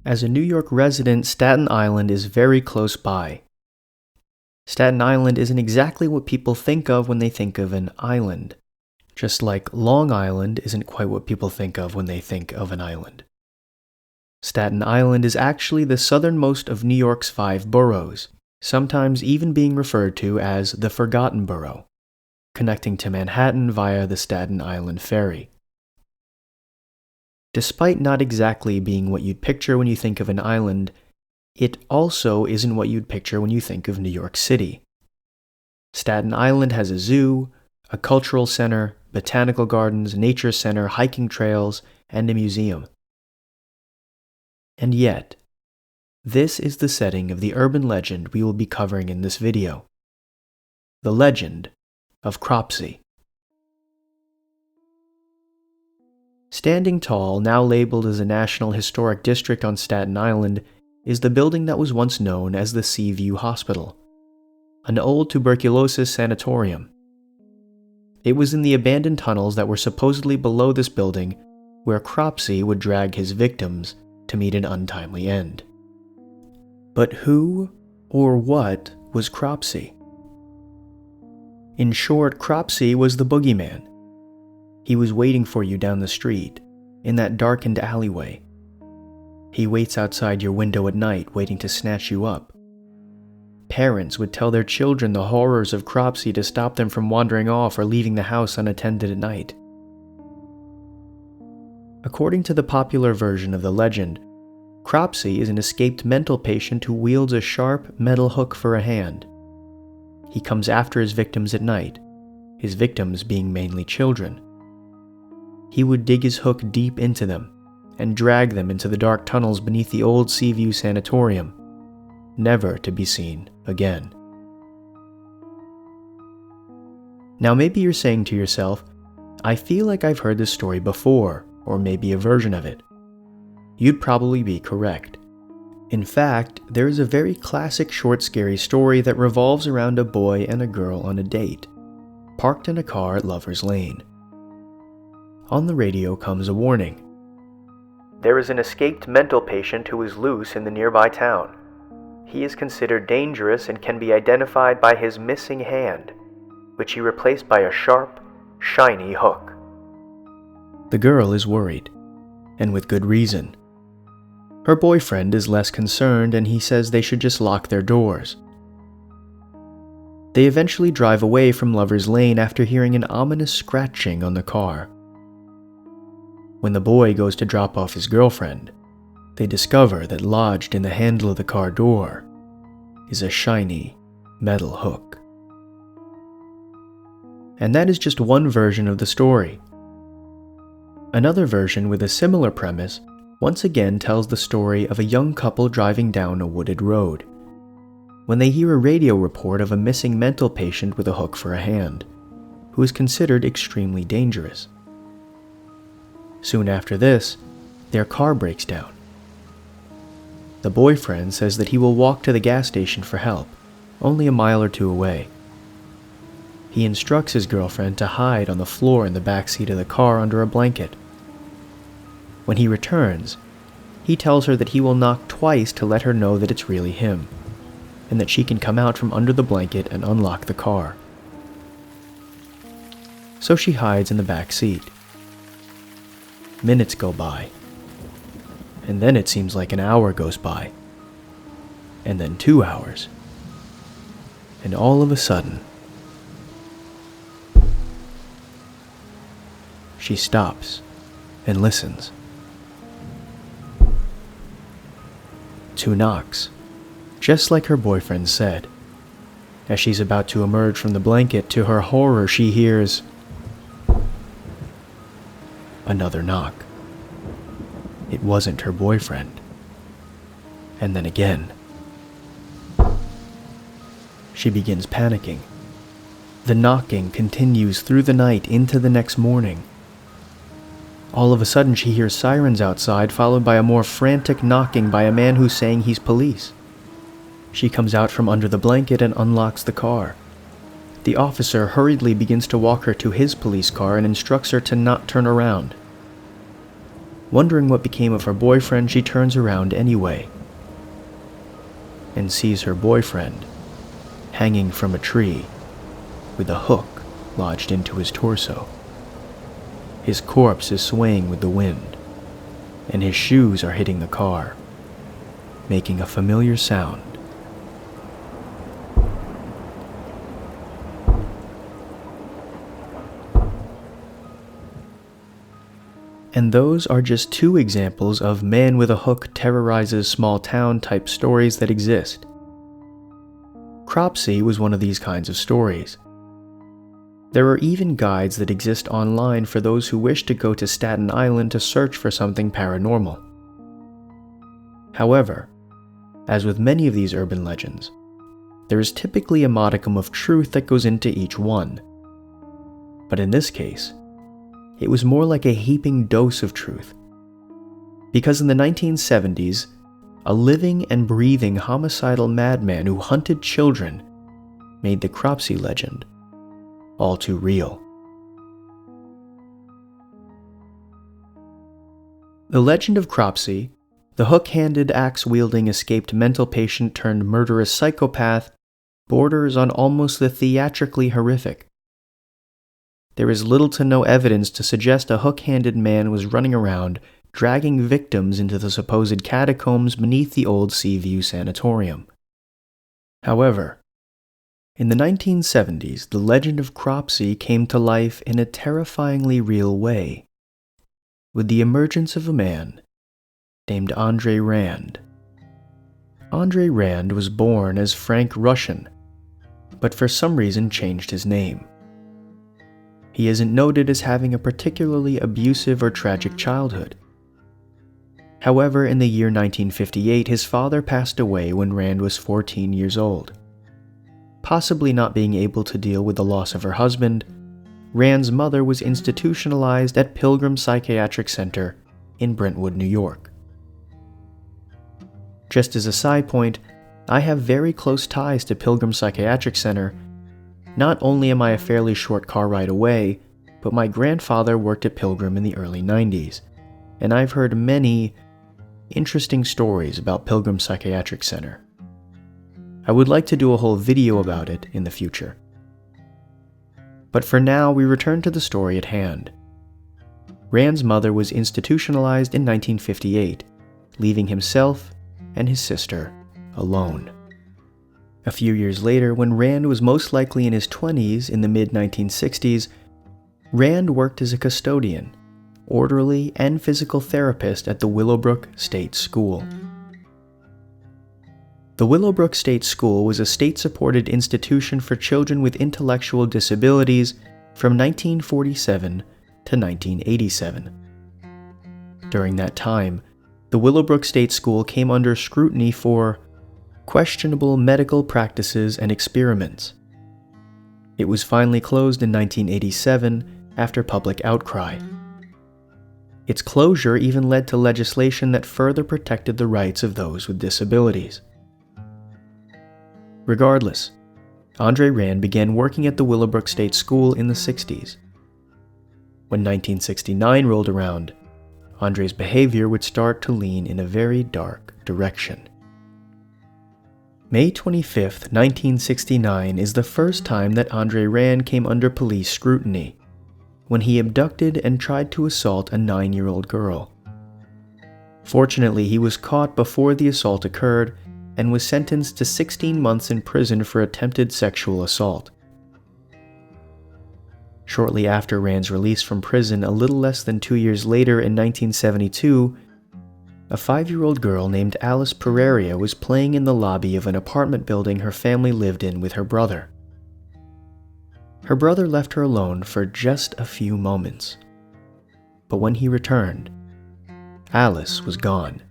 As a New York resident, Staten Island is very close by. Staten Island isn't exactly what people think of when they think of an island, just like Long Island isn't quite what people think of when they think of an island. Staten Island is actually the southernmost of New York's 5 boroughs, sometimes even being referred to as the Forgotten Borough, connecting to Manhattan via the Staten Island Ferry. Despite not exactly being what you'd picture when you think of an island, it also isn't what you'd picture when you think of New York City. Staten Island has a zoo, a cultural center, botanical gardens, nature center, hiking trails, and a museum. And yet, this is the setting of the urban legend we will be covering in this video. The legend of Cropsey. Standing tall, now labeled as a National Historic District on Staten Island, is the building that was once known as the Seaview Hospital, an old tuberculosis sanatorium. It was in the abandoned tunnels that were supposedly below this building where Cropsey would drag his victims to meet an untimely end. But who or what was Cropsey? In short, Cropsey was the boogeyman. He was waiting for you down the street, in that darkened alleyway. He waits outside your window at night, waiting to snatch you up. Parents would tell their children the horrors of Cropsey to stop them from wandering off or leaving the house unattended at night. According to the popular version of the legend, Cropsey is an escaped mental patient who wields a sharp metal hook for a hand. He comes after his victims at night, his victims being mainly children. He would dig his hook deep into them and drag them into the dark tunnels beneath the old Seaview Sanatorium, never to be seen again. Now maybe you're saying to yourself, I feel like I've heard this story before, or maybe a version of it. You'd probably be correct. In fact, there is a very classic short scary story that revolves around a boy and a girl on a date, parked in a car at Lover's Lane. On the radio comes a warning. There is an escaped mental patient who is loose in the nearby town. He is considered dangerous and can be identified by his missing hand, which he replaced by a sharp, shiny hook. The girl is worried, and with good reason. Her boyfriend is less concerned, and he says they should just lock their doors. They eventually drive away from Lover's Lane after hearing an ominous scratching on the car. When the boy goes to drop off his girlfriend, they discover that lodged in the handle of the car door is a shiny metal hook. And that is just one version of the story. Another version with a similar premise once again tells the story of a young couple driving down a wooded road, when they hear a radio report of a missing mental patient with a hook for a hand, who is considered extremely dangerous. Soon after this, their car breaks down. The boyfriend says that he will walk to the gas station for help, only a mile or two away. He instructs his girlfriend to hide on the floor in the back seat of the car under a blanket. When he returns, he tells her that he will knock twice to let her know that it's really him, and that she can come out from under the blanket and unlock the car. So she hides in the back seat. Minutes go by, and then it seems like an hour goes by, and then 2 hours, and all of a sudden, she stops and listens. 2 knocks, just like her boyfriend said. As she's about to emerge from the blanket, to her horror, she hears another knock. It wasn't her boyfriend. And then again. She begins panicking. The knocking continues through the night into the next morning. All of a sudden she hears sirens outside, followed by a more frantic knocking by a man who's saying he's police. She comes out from under the blanket and unlocks the car. The officer hurriedly begins to walk her to his police car and instructs her to not turn around. Wondering what became of her boyfriend, she turns around anyway and sees her boyfriend hanging from a tree with a hook lodged into his torso. His corpse is swaying with the wind, and his shoes are hitting the car, making a familiar sound. And those are just two examples of man with a hook terrorizes small town type stories that exist. Cropsey was one of these kinds of stories. There are even guides that exist online for those who wish to go to Staten Island to search for something paranormal. However, as with many of these urban legends, there is typically a modicum of truth that goes into each one. But in this case, it was more like a heaping dose of truth. Because in the 1970s, a living and breathing homicidal madman who hunted children made the Cropsey legend all too real. The legend of Cropsey, the hook-handed, axe-wielding, escaped mental patient turned murderous psychopath, borders on almost the theatrically horrific. There is little to no evidence to suggest a hook-handed man was running around, dragging victims into the supposed catacombs beneath the old Seaview Sanatorium. However, in the 1970s, the legend of Cropsey came to life in a terrifyingly real way, with the emergence of a man named Andre Rand. Andre Rand was born as Frank Russian, but for some reason changed his name. He isn't noted as having a particularly abusive or tragic childhood. However, in the year 1958, his father passed away when Rand was 14 years old. Possibly not being able to deal with the loss of her husband, Rand's mother was institutionalized at Pilgrim Psychiatric Center in Brentwood, New York. Just as a side point, I have very close ties to Pilgrim Psychiatric Center. Not only am I a fairly short car ride away, but my grandfather worked at Pilgrim in the early 90s, and I've heard many interesting stories about Pilgrim Psychiatric Center. I would like to do a whole video about it in the future. But for now, we return to the story at hand. Rand's mother was institutionalized in 1958, leaving himself and his sister alone. A few years later, when Rand was most likely in his 20s in the mid-1960s, Rand worked as a custodian, orderly, and physical therapist at the Willowbrook State School. The Willowbrook State School was a state-supported institution for children with intellectual disabilities from 1947 to 1987. During that time, the Willowbrook State School came under scrutiny for questionable medical practices and experiments. It was finally closed in 1987 after public outcry. Its closure even led to legislation that further protected the rights of those with disabilities. Regardless, Andre Rand began working at the Willowbrook State School in the 60s. When 1969 rolled around, Andre's behavior would start to lean in a very dark direction. May 25, 1969 is the first time that Andre Rand came under police scrutiny, when he abducted and tried to assault a 9-year-old girl. Fortunately, he was caught before the assault occurred and was sentenced to 16 months in prison for attempted sexual assault. Shortly after Rand's release from prison, a little less than 2 years later in 1972, a 5-year-old girl named Alice Pereira was playing in the lobby of an apartment building her family lived in with her brother. Her brother left her alone for just a few moments. But when he returned, Alice was gone.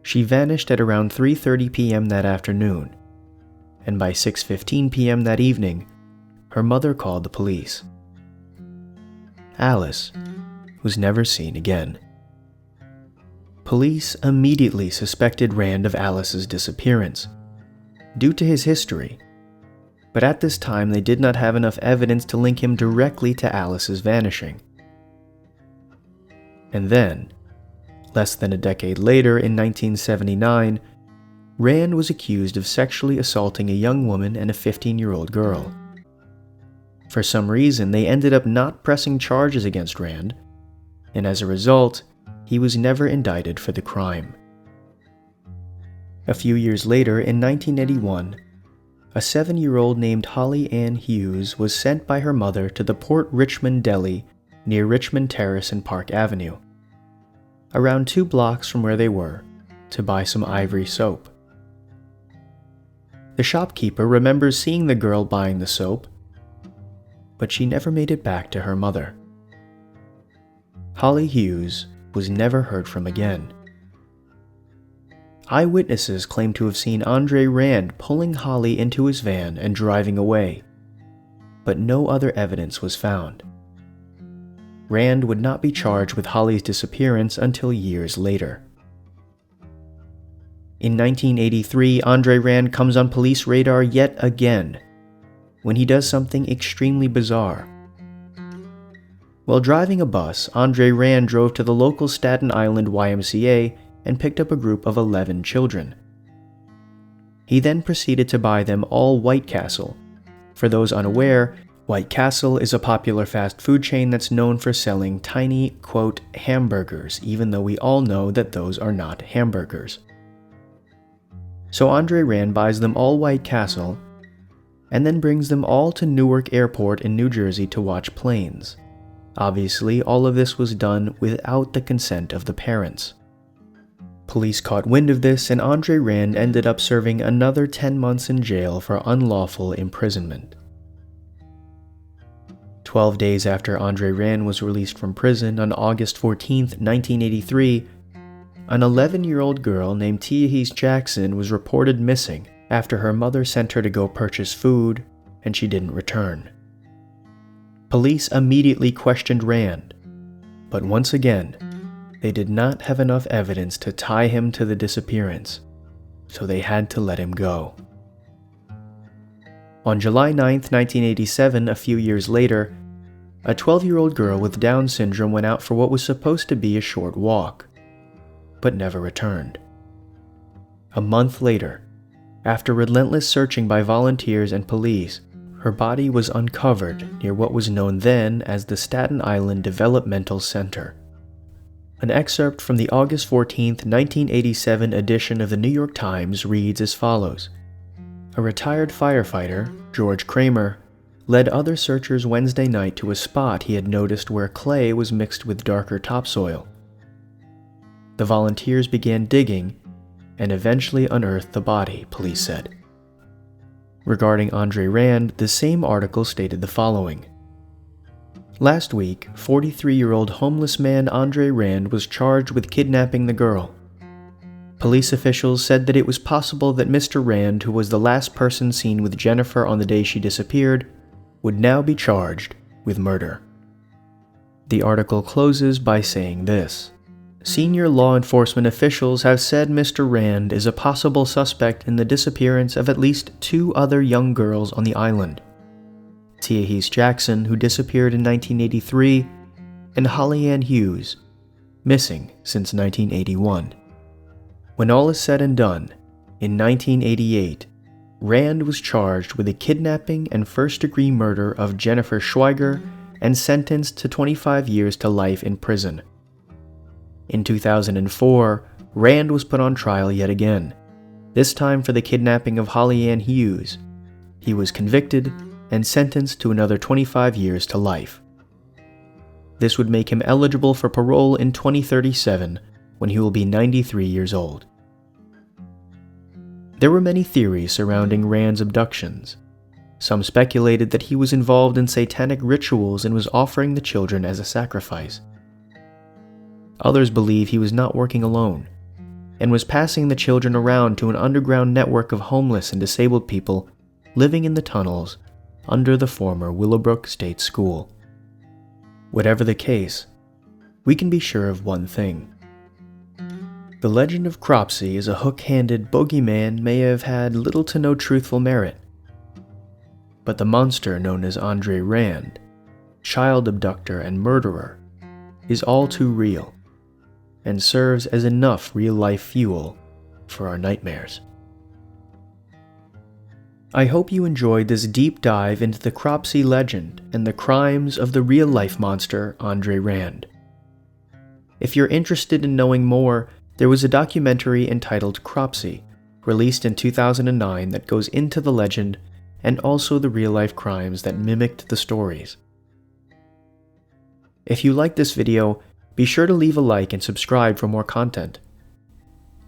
She vanished at around 3:30 p.m. that afternoon, and by 6:15 p.m. that evening, her mother called the police. Alice was never seen again. Police immediately suspected Rand of Alice's disappearance, due to his history, but at this time they did not have enough evidence to link him directly to Alice's vanishing. And then, less than a decade later in 1979, Rand was accused of sexually assaulting a young woman and a 15-year-old girl. For some reason, they ended up not pressing charges against Rand, and as a result, he was never indicted for the crime. A few years later, in 1981, a 7-year-old named Holly Ann Hughes was sent by her mother to the Port Richmond Deli near Richmond Terrace and Park Avenue, around 2 blocks from where they were, to buy some Ivory soap. The shopkeeper remembers seeing the girl buying the soap, but she never made it back to her mother. Holly Hughes was never heard from again. Eyewitnesses claim to have seen Andre Rand pulling Holly into his van and driving away, but no other evidence was found. Rand would not be charged with Holly's disappearance until years later. In 1983, Andre Rand comes on police radar yet again, when he does something extremely bizarre. While driving a bus, Andre Rand drove to the local Staten Island YMCA and picked up a group of 11 children. He then proceeded to buy them all White Castle. For those unaware, White Castle is a popular fast food chain that's known for selling tiny, quote, hamburgers, even though we all know that those are not hamburgers. So Andre Rand buys them all White Castle, and then brings them all to Newark Airport in New Jersey to watch planes. Obviously, all of this was done without the consent of the parents. Police caught wind of this, and Andre Rand ended up serving another 10 months in jail for unlawful imprisonment. 12 days after Andre Rand was released from prison on August 14, 1983, an 11-year-old girl named Tiahese Jackson was reported missing after her mother sent her to go purchase food and she didn't return. Police immediately questioned Rand, but once again, they did not have enough evidence to tie him to the disappearance, so they had to let him go. On July 9, 1987, a few years later, a 12-year-old girl with Down syndrome went out for what was supposed to be a short walk, but never returned. A month later, after relentless searching by volunteers and police, her body was uncovered near what was known then as the Staten Island Developmental Center. An excerpt from the August 14, 1987 edition of the New York Times reads as follows. A retired firefighter, George Kramer, led other searchers Wednesday night to a spot he had noticed where clay was mixed with darker topsoil. The volunteers began digging and eventually unearthed the body, police said. Regarding Andre Rand, the same article stated the following. Last week, 43-year-old homeless man Andre Rand was charged with kidnapping the girl. Police officials said that it was possible that Mr. Rand, who was the last person seen with Jennifer on the day she disappeared, would now be charged with murder. The article closes by saying this. Senior law enforcement officials have said Mr. Rand is a possible suspect in the disappearance of at least 2 other young girls on the island. Tiahese Jackson, who disappeared in 1983, and Holly Ann Hughes, missing since 1981. When all is said and done, in 1988, Rand was charged with the kidnapping and first-degree murder of Jennifer Schweiger and sentenced to 25 years to life in prison. In 2004, Rand was put on trial yet again, this time for the kidnapping of Holly Ann Hughes. He was convicted and sentenced to another 25 years to life. This would make him eligible for parole in 2037, when he will be 93 years old. There were many theories surrounding Rand's abductions. Some speculated that he was involved in satanic rituals and was offering the children as a sacrifice. Others believe he was not working alone, and was passing the children around to an underground network of homeless and disabled people living in the tunnels under the former Willowbrook State School. Whatever the case, we can be sure of one thing. The legend of Cropsey as a hook-handed bogeyman may have had little to no truthful merit, but the monster known as Andre Rand, child abductor and murderer, is all too real. and serves as enough real-life fuel for our nightmares. I hope you enjoyed this deep dive into the Cropsey legend and the crimes of the real-life monster Andre Rand. If you're interested in knowing more, there was a documentary entitled Cropsey, released in 2009 that goes into the legend and also the real-life crimes that mimicked the stories. If you liked this video, be sure to leave a like and subscribe for more content.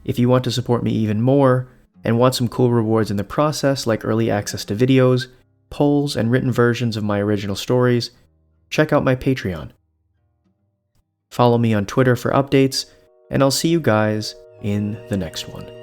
If you want to support me even more, and want some cool rewards in the process like early access to videos, polls, and written versions of my original stories, check out my Patreon. Follow me on Twitter for updates, and I'll see you guys in the next one.